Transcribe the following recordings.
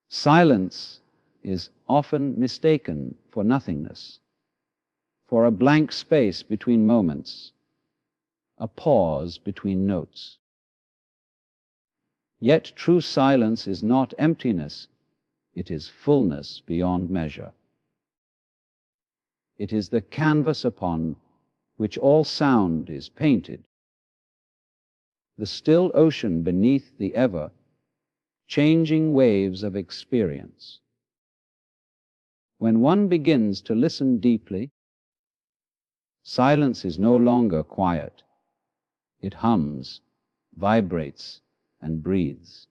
Silence is often mistaken for nothingness, for a blank space between moments, a pause between notes. Yet true silence is not emptiness, it is fullness beyond measure. It is the canvas upon which all sound is painted, the still ocean beneath the ever-changing waves of experience. When one begins to listen deeply, silence is no longer quiet. It hums, vibrates, and breathes.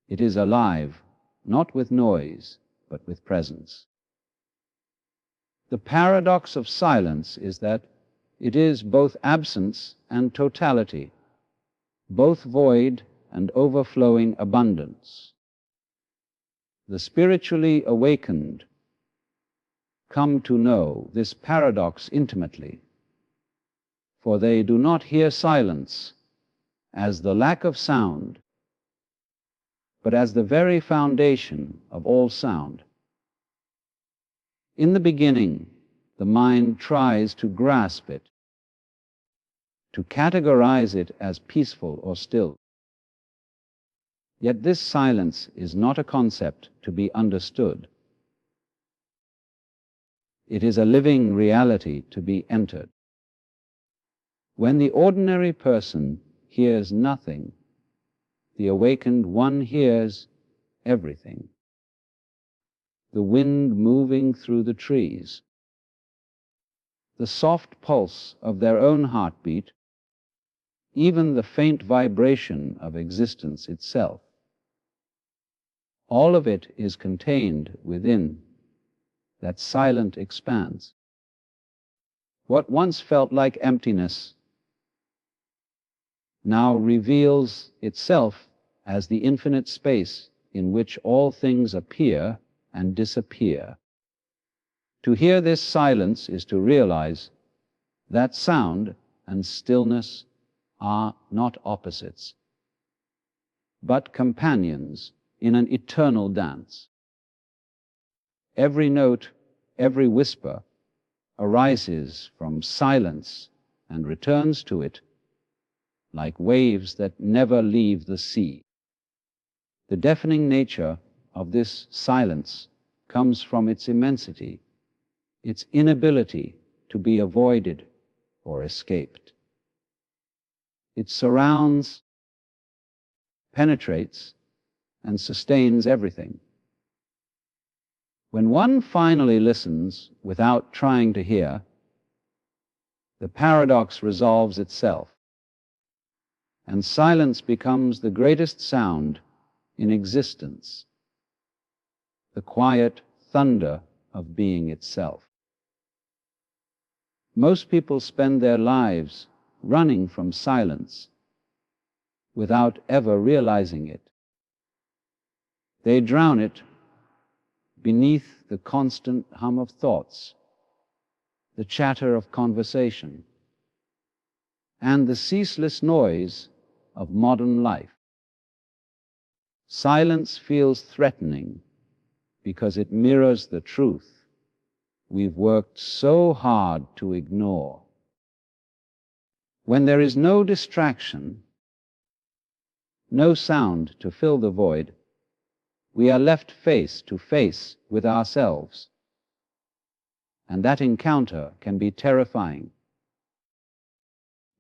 It is alive, not with noise, but with presence. The paradox of silence is that it is both absence and totality, both void and overflowing abundance. The spiritually awakened come to know this paradox intimately, for they do not hear silence as the lack of sound, but as the very foundation of all sound. In the beginning, the mind tries to grasp it, to categorize it as peaceful or still. Yet this silence is not a concept to be understood. It is a living reality to be entered. When the ordinary person hears nothing, the awakened one hears everything. The wind moving through the trees, the soft pulse of their own heartbeat, even the faint vibration of existence itself. All of it is contained within that silent expanse. What once felt like emptiness now reveals itself as the infinite space in which all things appear and disappear. To hear this silence is to realize that sound and stillness are not opposites, but companions in an eternal dance. Every note, every whisper arises from silence and returns to it like waves that never leave the sea. The deafening nature of this silence comes from its immensity, its inability to be avoided or escaped. It surrounds, penetrates, and sustains everything. When one finally listens without trying to hear, the paradox resolves itself, and silence becomes the greatest sound in existence, the quiet thunder of being itself. Most people spend their lives running from silence without ever realizing it. They drown it beneath the constant hum of thoughts, the chatter of conversation, and the ceaseless noise of modern life. Silence feels threatening because it mirrors the truth we've worked so hard to ignore. When there is no distraction, no sound to fill the void, we are left face to face with ourselves, and that encounter can be terrifying.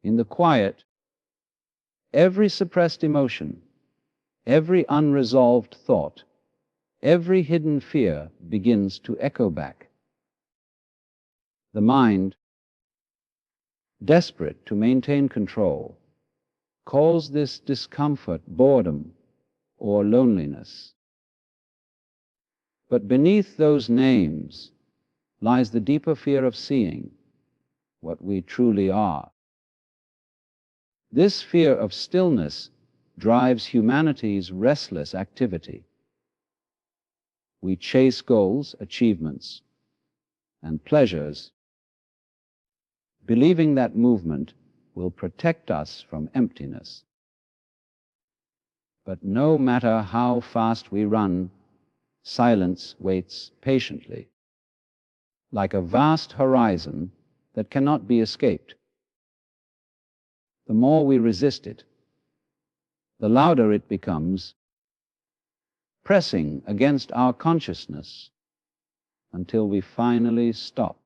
In the quiet, every suppressed emotion, every unresolved thought, every hidden fear begins to echo back. The mind, desperate to maintain control, calls this discomfort boredom or loneliness. But beneath those names lies the deeper fear of seeing what we truly are. This fear of stillness drives humanity's restless activity. We chase goals, achievements, and pleasures, believing that movement will protect us from emptiness. But no matter how fast we run, silence waits patiently, like a vast horizon that cannot be escaped. The more we resist it, the louder it becomes, pressing against our consciousness until we finally stop.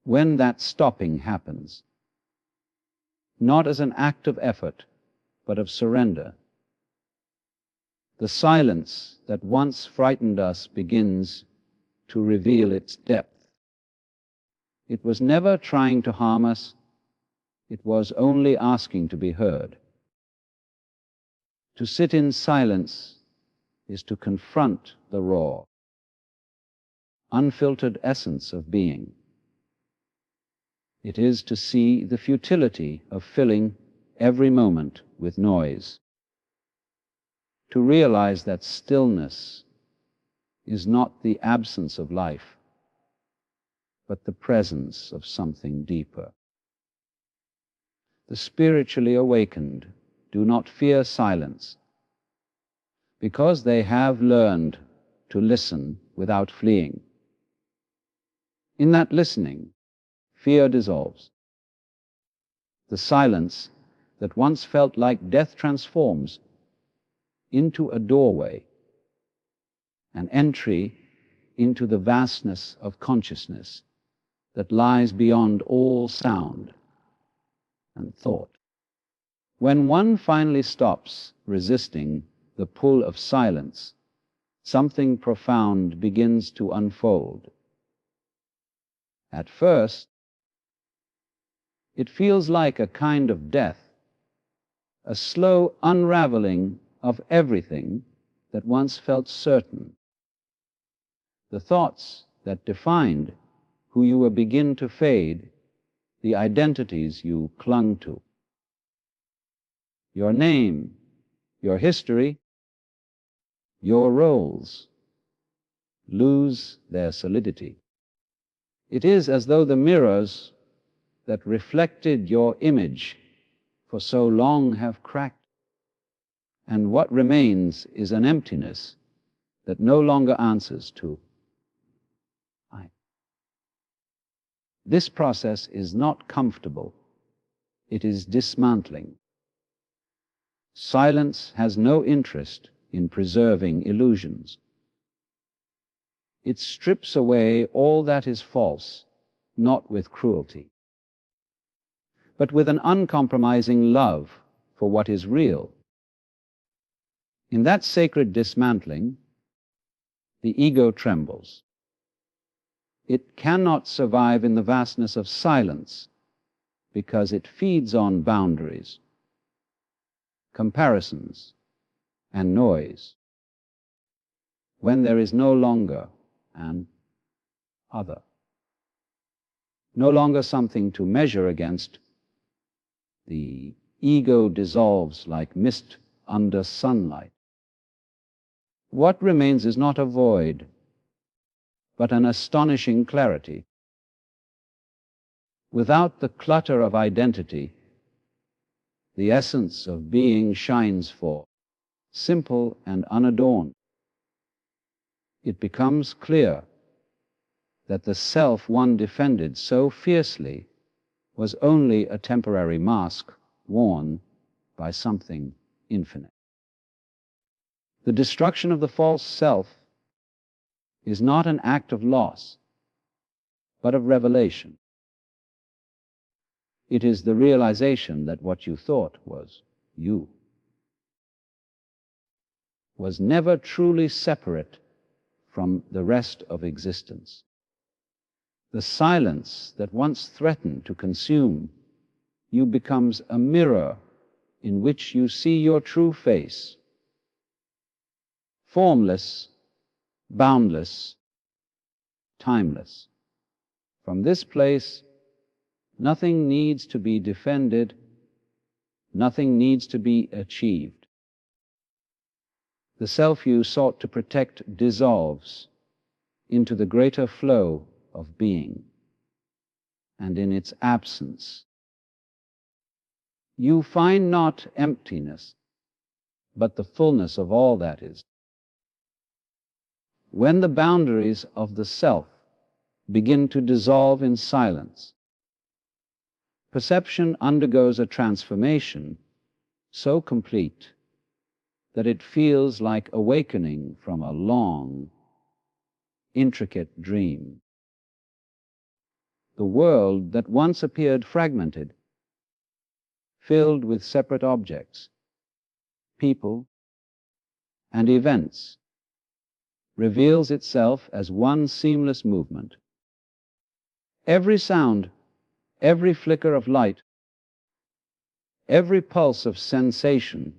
When that stopping happens, not as an act of effort, but of surrender, the silence that once frightened us begins to reveal its depth. It was never trying to harm us, it was only asking to be heard. To sit in silence is to confront the raw, unfiltered essence of being. It is to see the futility of filling every moment with noise. To realize that stillness is not the absence of life, but the presence of something deeper. The spiritually awakened do not fear silence, because they have learned to listen without fleeing. In that listening, fear dissolves. The silence that once felt like death transforms into a doorway, an entry into the vastness of consciousness that lies beyond all sound and thought. When one finally stops resisting the pull of silence, something profound begins to unfold. At first, it feels like a kind of death, a slow unraveling of everything that once felt certain. The thoughts that defined who you were begin to fade, the identities you clung to. Your name, your history, your roles lose their solidity. It is as though the mirrors that reflected your image for so long have cracked, and what remains is an emptiness that no longer answers to I. This process is not comfortable. It is dismantling. Silence has no interest in preserving illusions. It strips away all that is false, not with cruelty, but with an uncompromising love for what is real. In that sacred dismantling, the ego trembles. It cannot survive in the vastness of silence because it feeds on boundaries, comparisons, and noise. When there is no longer an other, no longer something to measure against, the ego dissolves like mist under sunlight. What remains is not a void, but an astonishing clarity. Without the clutter of identity, the essence of being shines forth, simple and unadorned. It becomes clear that the self one defended so fiercely was only a temporary mask worn by something infinite. The destruction of the false self is not an act of loss, but of revelation. It is the realization that what you thought was you was never truly separate from the rest of existence. The silence that once threatened to consume you becomes a mirror in which you see your true face, formless, boundless, timeless. From this place, nothing needs to be defended, nothing needs to be achieved. The self you sought to protect dissolves into the greater flow of being, and in its absence, you find not emptiness, but the fullness of all that is. when the boundaries of the self begin to dissolve in silence, perception undergoes a transformation so complete that it feels like awakening from a long, intricate dream. The world that once appeared fragmented, filled with separate objects, people, and events, reveals itself as one seamless movement. Every sound, every flicker of light, every pulse of sensation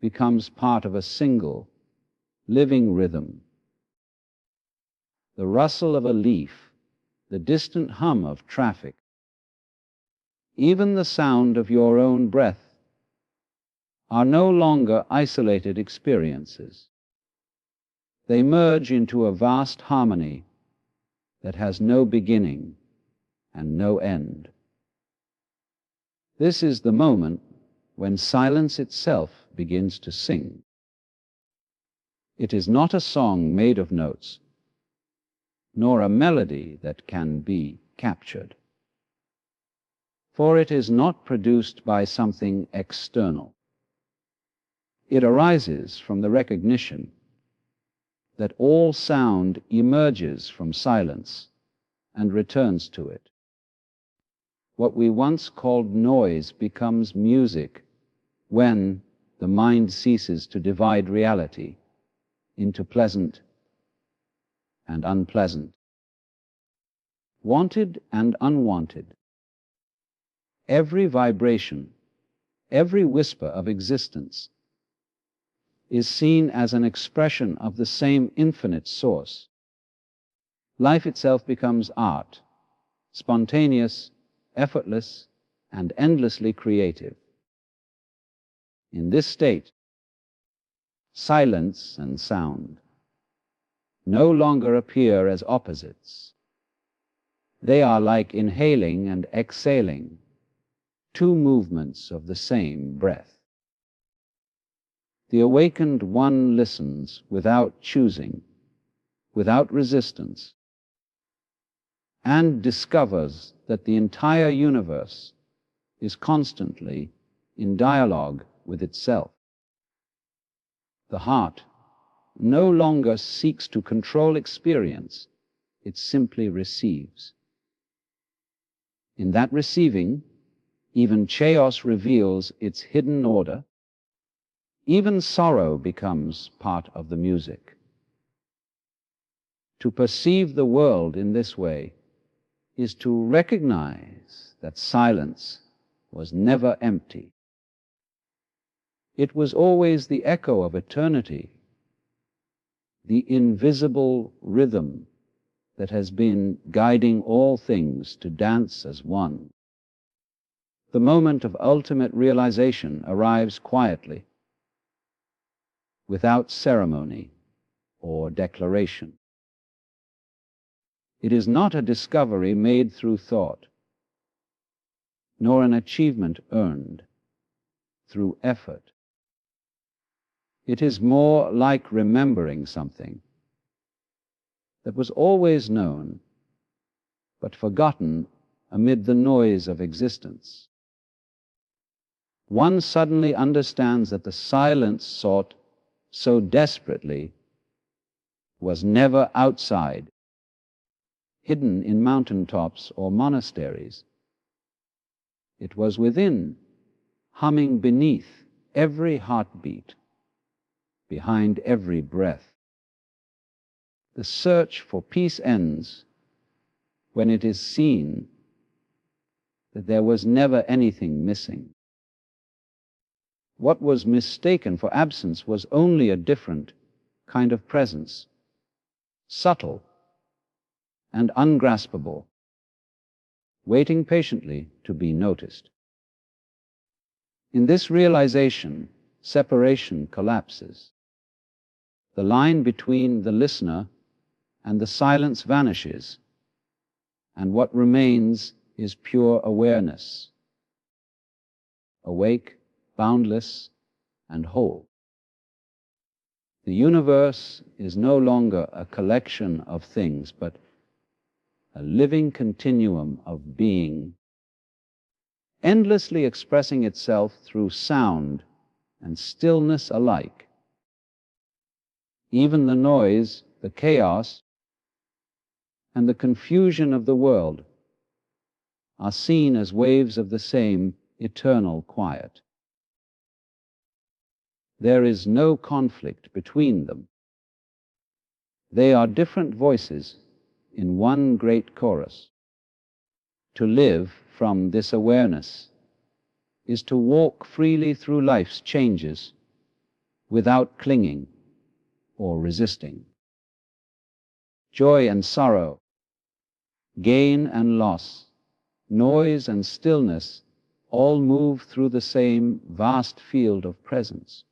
becomes part of a single, living rhythm. The rustle of a leaf, the distant hum of traffic, even the sound of your own breath are no longer isolated experiences. They merge into a vast harmony that has no beginning and no end. This is the moment when silence itself begins to sing. It is not a song made of notes, nor a melody that can be captured, for it is not produced by something external. It arises from the recognition that all sound emerges from silence and returns to it. What we once called noise becomes music when the mind ceases to divide reality into pleasant and unpleasant, wanted and unwanted. Every vibration, every whisper of existence is seen as an expression of the same infinite source. Life itself becomes art, spontaneous, effortless, and endlessly creative. In this state, silence and sound no longer appear as opposites. They are like inhaling and exhaling, two movements of the same breath. The awakened one listens without choosing, without resistance, and discovers that the entire universe is constantly in dialogue with itself. The heart no longer seeks to control experience, it simply receives. In that receiving, even chaos reveals its hidden order. Even sorrow becomes part of the music. To perceive the world in this way is to recognize that silence was never empty. It was always the echo of eternity, the invisible rhythm that has been guiding all things to dance as one. The moment of ultimate realization arrives quietly, without ceremony or declaration. It is not a discovery made through thought, nor an achievement earned through effort. It is more like remembering something that was always known, but forgotten amid the noise of existence. One suddenly understands that the silence sought so desperately was never outside, hidden in mountaintops or monasteries. It was within, humming beneath every heartbeat, behind every breath. The search for peace ends when it is seen that there was never anything missing. What was mistaken for absence was only a different kind of presence, subtle and ungraspable, waiting patiently to be noticed. In this realization, separation collapses. The line between the listener and the silence vanishes, and what remains is pure awareness, awake, boundless, and whole. The universe is no longer a collection of things, but a living continuum of being, endlessly expressing itself through sound and stillness alike. Even the noise, the chaos, and the confusion of the world are seen as waves of the same eternal quiet. There is no conflict between them. They are different voices in one great chorus. To live from this awareness is to walk freely through life's changes without clinging or resisting. Joy and sorrow, gain and loss, noise and stillness all move through the same vast field of presence.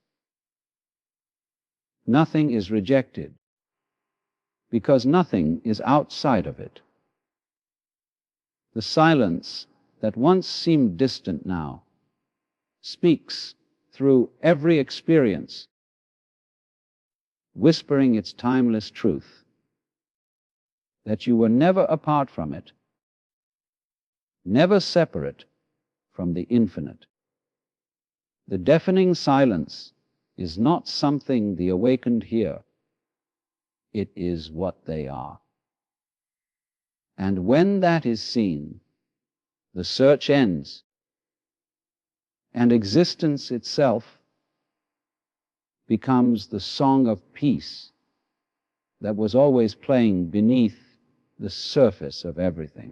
Nothing is rejected because nothing is outside of it. The silence that once seemed distant now speaks through every experience, whispering its timeless truth, that you were never apart from it, never separate from the infinite. The deafening silence is not something the awakened hear. It is what they are. And when that is seen, the search ends, and existence itself becomes the song of peace that was always playing beneath the surface of everything.